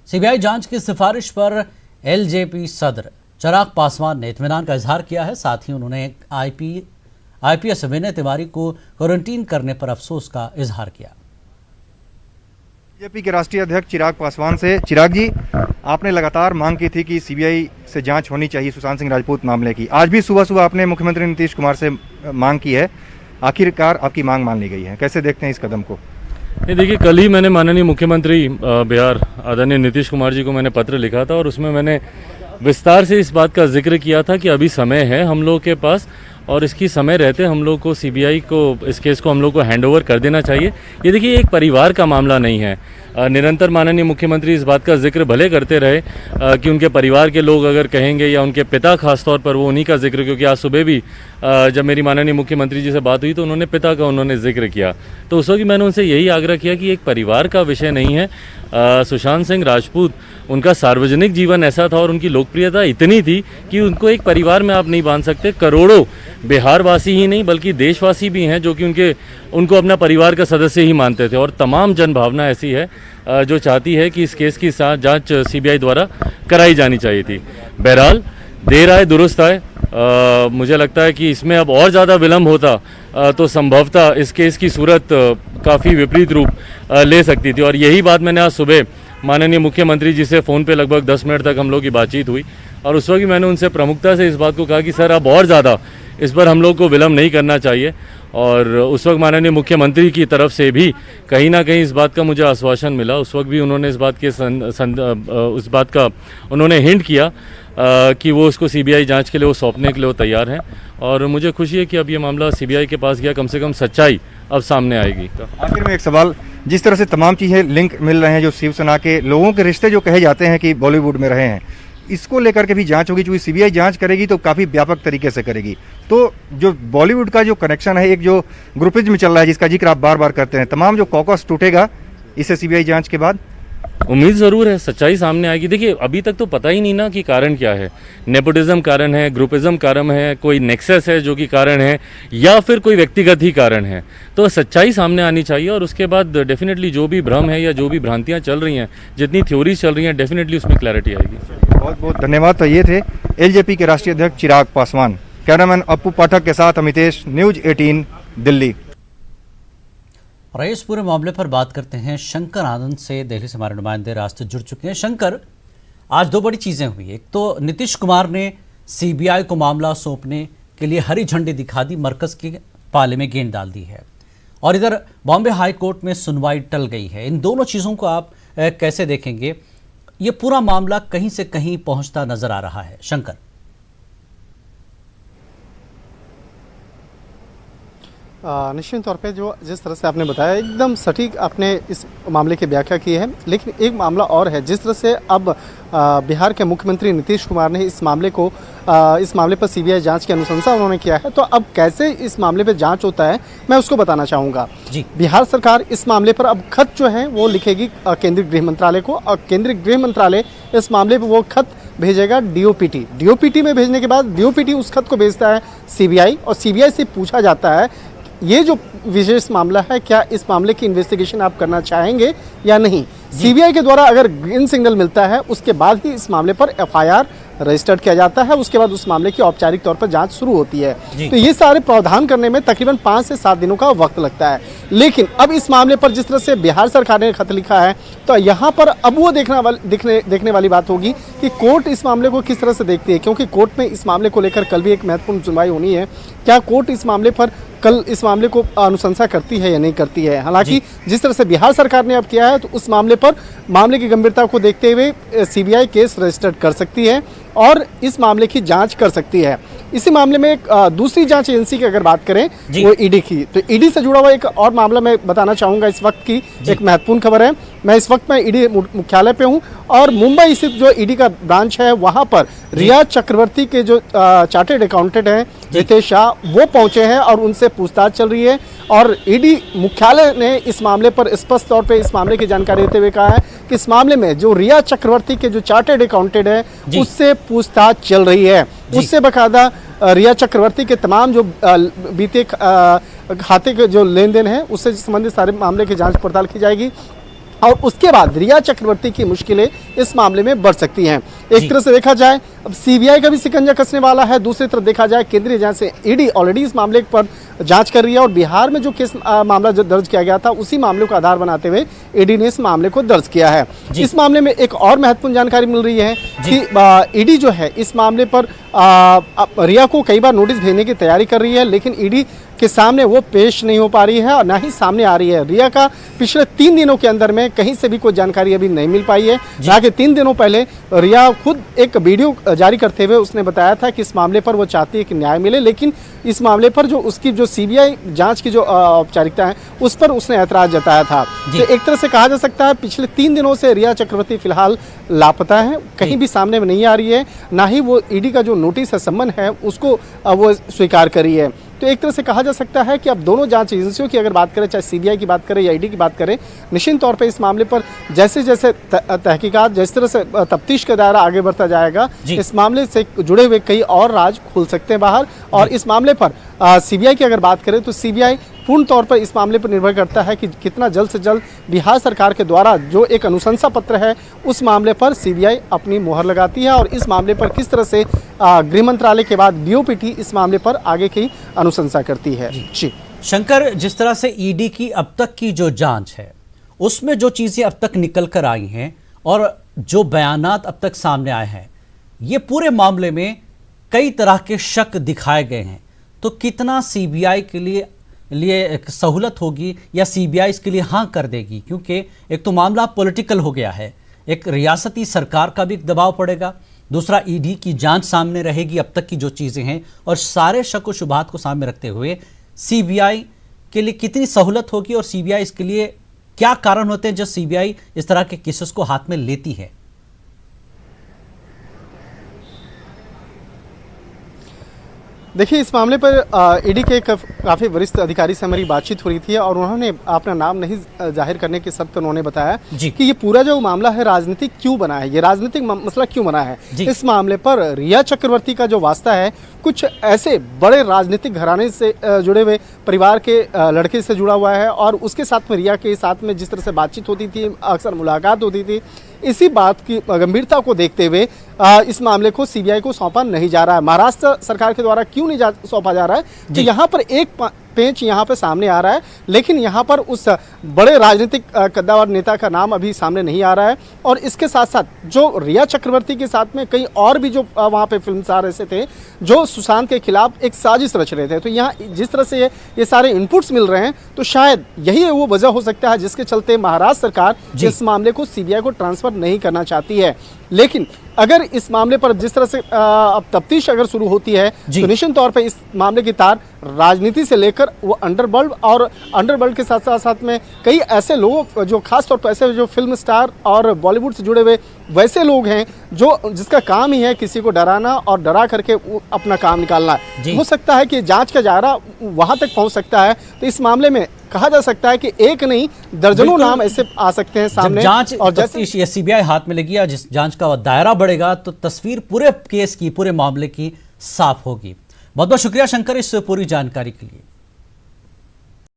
CBI जांच की सिफारिश पर एलजेपी सदर चिराग पासवान ने इत्मीनान का इजहार किया है। साथ ही उन्होंने आईपीएस विनय तिवारी को क्वारंटीन करने पर अफसोस का इजहार किया। बीजेपी के राष्ट्रीय अध्यक्ष चिराग पासवान से, चिराग जी, आपने लगातार मांग की थी कि सीबीआई से जांच होनी चाहिए सुशांत सिंह राजपूत मामले की। आज भी सुबह सुबह आपने मुख्यमंत्री नीतीश कुमार से मांग की है, आखिरकार आपकी मांग मान ली गई है, कैसे देखते हैं इस कदम को? ये देखिए, कल ही मैंने माननीय मुख्यमंत्री बिहार आदरणीय नीतीश कुमार जी को मैंने पत्र लिखा था और उसमें मैंने विस्तार से इस बात का जिक्र किया था कि अभी समय है हम लोग के पास और इसकी समय रहते हम लोग को सीबीआई को इस केस को हम लोग को हैंडओवर कर देना चाहिए। ये देखिए, एक परिवार का मामला नहीं है। निरंतर माननीय मुख्यमंत्री इस बात का जिक्र भले करते रहे कि उनके परिवार के लोग अगर कहेंगे या उनके पिता खासतौर पर, वो उन्हीं का जिक्र, क्योंकि आज सुबह भी जब मेरी माननीय मुख्यमंत्री जी से बात हुई तो उन्होंने पिता का उन्होंने जिक्र किया। तो उस वक्त मैंने उनसे यही आग्रह किया कि एक परिवार का विषय नहीं है। सुशांत सिंह राजपूत, उनका सार्वजनिक जीवन ऐसा था और उनकी लोकप्रियता इतनी थी कि उनको एक परिवार में आप नहीं बांध सकते। करोड़ों बिहारवासी ही नहीं बल्कि देशवासी भी हैं जो कि उनको अपना परिवार का सदस्य ही मानते थे और तमाम जनभावना ऐसी है जो चाहती है कि इस केस की जांच सीबीआई द्वारा कराई जानी चाहिए थी। बहरहाल देर आए दुरुस्त आए। मुझे लगता है कि इसमें अब और ज़्यादा विलम्ब होता तो संभवतः इस केस की सूरत काफ़ी विपरीत रूप ले सकती थी। और यही बात मैंने आज सुबह माननीय मुख्यमंत्री जी से फ़ोन पे लगभग 10 मिनट तक हम लोग की बातचीत हुई और उस वक्त मैंने उनसे प्रमुखता से इस बात को कहा कि सर, अब और ज़्यादा इस पर हम लोग को विलम्ब नहीं करना चाहिए। और उस वक्त माननीय मुख्यमंत्री की तरफ से भी कहीं ना कहीं इस बात का मुझे आश्वासन मिला। उस वक्त भी उन्होंने इस बात के उस बात का उन्होंने हिंट किया कि वो उसको सीबीआई जांच के लिए वो सौंपने के लिए वो तैयार हैं। और मुझे खुशी है कि अब ये मामला सीबीआई के पास गया, कम से कम सच्चाई अब सामने आएगी। आखिर में एक सवाल, जिस तरह से तमाम चीज़ें लिंक मिल रहे हैं, जो शिवसेना के लोगों के रिश्ते जो कहे जाते हैं कि बॉलीवुड में रहे हैं, इसको लेकर के भी जांच होगी। चूँकि सीबीआई जांच करेगी तो काफ़ी व्यापक तरीके से करेगी, तो जो बॉलीवुड का जो कनेक्शन है, एक जो ग्रुपिज्म चल रहा है जिसका जिक्र आप बार बार करते हैं, तमाम जो कॉकस टूटेगा इससे सीबीआई जांच के बाद? उम्मीद ज़रूर है, सच्चाई सामने आएगी। देखिए, अभी तक तो पता ही नहीं ना कि कारण क्या है। नेपोटिज्म कारण है, ग्रुपिज्म कारण है, कोई नेक्सस है जो कि कारण है, या फिर कोई व्यक्तिगत ही कारण है। तो सच्चाई सामने आनी चाहिए और उसके बाद डेफिनेटली जो भी भ्रम है या जो भी भ्रांतियां चल रही हैं, जितनी थ्योरीज चल रही हैं, डेफिनेटली उसमें क्लैरिटी आएगी। बहुत बहुत धन्यवाद। तो ये थे एलजेपी के राष्ट्रीय अध्यक्ष चिराग पासवान। कैमरामैन अप्पू पाठक के साथ अमितेश, न्यूज 18 दिल्ली। और इस पूरे मामले पर बात करते हैं शंकर आनंद से। दिल्ली से हमारे नुमाइंदे रास्ते जुड़ चुके हैं। शंकर, आज दो बड़ी चीजें हुई। एक तो नीतीश कुमार ने सीबीआई को मामला सौंपने के लिए हरी झंडी दिखा दी, मरकज के पाले में गेंद डाल दी है, और इधर बॉम्बे हाई कोर्ट में सुनवाई टल गई है। इन दोनों चीजों को आप कैसे देखेंगे? ये पूरा मामला कहीं से कहीं पहुंचता नजर आ रहा है। शंकर, निश्चित तौर पे जो जिस तरह से आपने बताया, एकदम सटीक आपने इस मामले की व्याख्या की है। लेकिन एक मामला और है, जिस तरह से अब बिहार के मुख्यमंत्री नीतीश कुमार ने इस मामले पर सीबीआई जांच की अनुशंसा उन्होंने किया है, तो अब कैसे इस मामले पर जांच होता है मैं उसको बताना चाहूँगा। बिहार सरकार इस मामले पर अब खत जो है वो लिखेगी केंद्रीय गृह मंत्रालय को, और केंद्रीय गृह मंत्रालय इस मामले पर वो खत भेजेगा डीओपीटी में भेजने के बाद डीओपीटी उस खत को भेजता है सीबीआई, और सीबीआई से पूछा जाता है ये जो विशेष मामला है, क्या इस मामले की इन्वेस्टिगेशन आप करना चाहेंगे या नहीं। सीबीआई के द्वारा अगर ग्रीन सिग्नल मिलता है, उसके बाद ही इस मामले पर एफआईआर रजिस्टर्ड किया जाता है। उसके बाद उस मामले की औपचारिक तौर पर जांच शुरू होती है। तो ये सारे प्रावधान करने में तकरीबन 5 से 7 दिनों का वक्त लगता है। लेकिन अब इस मामले पर जिस तरह से बिहार सरकार ने खत लिखा है, तो यहाँ पर अब वो देखने वाली बात होगी कि कोर्ट इस मामले को किस तरह से देखती है, क्योंकि कोर्ट में इस मामले को लेकर कल भी एक महत्वपूर्ण सुनवाई होनी है। क्या कोर्ट इस मामले पर कल इस मामले को अनुशंसा करती है या नहीं करती है? हालांकि जिस तरह से बिहार सरकार ने अब किया है, तो उस मामले पर मामले की गंभीरता को देखते हुए सीबीआई केस रजिस्टर्ड कर सकती है और इस मामले की जांच कर सकती है। इसी मामले में एक दूसरी जांच एजेंसी की अगर बात करें, वो ईडी की, तो ईडी से जुड़ा हुआ एक और मामला मैं बताना चाहूँगा। इस वक्त की एक महत्वपूर्ण खबर है। मैं इस वक्त ईडी मुख्यालय पे हूँ और मुंबई स्थित जो ईडी का ब्रांच है, वहाँ पर रिया चक्रवर्ती के जो चार्टर्ड अकाउंटेंट हैं रितेश शाह, वो पहुँचे हैं और उनसे पूछताछ चल रही है। और ईडी मुख्यालय ने इस मामले पर स्पष्ट तौर पे इस मामले की जानकारी देते हुए कहा है कि इस मामले में जो रिया चक्रवर्ती के जो चार्टर्ड अकाउंटेंट है, उससे पूछताछ चल रही है। उससे बकायदा रिया चक्रवर्ती के तमाम जो बीते खाते के जो लेन देन है, उससे संबंधित सारे मामले की जांच पड़ताल की जाएगी। और उसके बाद रिया चक्रवर्ती की मुश्किलें इस मामले में बढ़ सकती हैं। एक तरह से देखा जाए अब सीबीआई का भी शिकंजा कसने वाला है, दूसरी तरफ देखा जाए केंद्रीय जांच से ईडी ऑलरेडी इस मामले पर जांच कर रही है और बिहार में जो केस मामला जो दर्ज किया गया था उसी मामले को आधार बनाते हुए ईडी ने इस मामले को दर्ज किया है। इस मामले में एक और महत्वपूर्ण जानकारी मिल रही है कि ईडी जो है इस मामले पर रिया को कई बार नोटिस भेजने की तैयारी कर रही है, लेकिन ईडी के सामने वो पेश नहीं हो पा रही है और ना ही सामने आ रही है। रिया का पिछले 3 दिनों के अंदर में कहीं से भी कोई जानकारी अभी नहीं मिल पाई है। हालांकि 3 दिनों पहले रिया खुद एक वीडियो जारी करते हुए उसने बताया था कि इस मामले पर वो चाहती है कि न्याय मिले, लेकिन इस मामले पर जो उसकी जो सीबीआई जांच की जो औपचारिकता है उस पर उसने ऐतराज जताया था। तो एक तरह से कहा जा सकता है पिछले 3 दिनों से रिया चक्रवर्ती फिलहाल लापता है, कहीं भी सामने में नहीं आ रही है, ना ही वो ईडी का जो नोटिस है सम्मन है उसको वो स्वीकार कर रही है। तो एक तरह से कहा जा सकता है कि अब दोनों जांच एजेंसियों की अगर बात करें, चाहे सीबीआई की बात करें या ईडी की बात करें, निश्चित तौर पे इस मामले पर जैसे जैसे तहकीकात जिस तरह से तफ्तीश का दायरा आगे बढ़ता जाएगा, इस मामले से जुड़े हुए कई और राज खुल सकते हैं बाहर। और इस मामले पर सीबीआई की अगर बात करें तो सीबीआई पूर्ण तौर पर इस मामले पर निर्भर करता है कि कितना जल्द से जल्द बिहार सरकार के द्वारा जो एक अनुशंसा पत्र है उस मामले पर सीबीआई अपनी मोहर लगाती है और इस मामले पर किस तरह से गृह मंत्रालय के बाद बीओपीटी इस मामले पर आगे की अनुशंसा करती है। जी शंकर, जिस तरह से ईडी की अब तक की जो जांच है उसमें जो चीजें अब तक निकल कर आई हैं और जो बयानात अब तक सामने आए हैं, ये पूरे मामले में कई तरह के शक दिखाए गए हैं। तो कितना सीबीआई के लिए एक सहूलत होगी या सीबीआई इसके लिए हाँ कर देगी? क्योंकि एक तो मामला पॉलिटिकल हो गया है, एक रियासती सरकार का भी दबाव पड़ेगा, दूसरा ईडी की जांच सामने रहेगी अब तक की जो चीज़ें हैं, और सारे शक व शुबहात को सामने रखते हुए सीबीआई के लिए कितनी सहूलत होगी और सीबीआई इसके लिए क्या कारण होते हैं जब सीबीआई इस तरह के केसेस को हाथ में लेती है? देखिए, इस मामले पर ईडी के काफ़ी वरिष्ठ अधिकारी से हमारी बातचीत हो रही थी और उन्होंने अपना नाम नहीं जाहिर करने के शर्त उन्होंने बताया कि ये पूरा जो मामला है राजनीतिक क्यों बना है, ये राजनीतिक मसला क्यों बना है। इस मामले पर रिया चक्रवर्ती का जो वास्ता है कुछ ऐसे बड़े राजनीतिक घराने से जुड़े हुए परिवार के लड़के से जुड़ा हुआ है और उसके साथ में रिया के साथ में जिस तरह से बातचीत होती थी, अक्सर मुलाकात होती थी, इसी बात की गंभीरता को देखते हुए इस मामले को सीबीआई को सौंपा नहीं जा रहा है। महाराष्ट्र सरकार के द्वारा क्यों नहीं सौंपा जा रहा है कि यहाँ पर एक पेंच यहाँ पे सामने आ रहा है, लेकिन यहाँ पर उस बड़े राजनीतिक कद्दावर नेता का नाम अभी सामने नहीं आ रहा है। और इसके साथ साथ जो रिया चक्रवर्ती के साथ में कई और भी जो वहाँ पे फिल्मसार ऐसे थे जो सुशांत के खिलाफ एक साजिश रच रहे थे। तो यहाँ जिस तरह से ये सारे इनपुट्स मिल रहे हैं, तो शायद यही वो वजह हो सकता है जिसके चलते महाराष्ट्र सरकार इस मामले को सीबीआई को ट्रांसफर नहीं करना चाहती है। लेकिन अगर इस मामले पर जिस तरह से अब तफ्तीश अगर शुरू होती है तो निश्चित तौर पे इस मामले की तार राजनीति से लेकर वो अंडरवर्ल्ड के साथ साथ में कई ऐसे लोग जो खास तौर पर ऐसे जो फिल्म स्टार और बॉलीवुड से जुड़े हुए वैसे लोग हैं जो जिसका काम ही है किसी को डराना और डरा करके अपना काम निकालना। हो सकता है कि जांच का दायरा वहां तक पहुंच सकता है। तो इस मामले में कहा जा सकता है कि एक नहीं दर्जनों नाम ऐसे आ सकते हैं सामने। जांच और जैसे सीबीआई हाथ में लेगी या जिस जांच का दायरा बढ़ेगा तो तस्वीर पूरे केस की, पूरे मामले की साफ होगी। बहुत बहुत शुक्रिया शंकर इस पूरी जानकारी के लिए।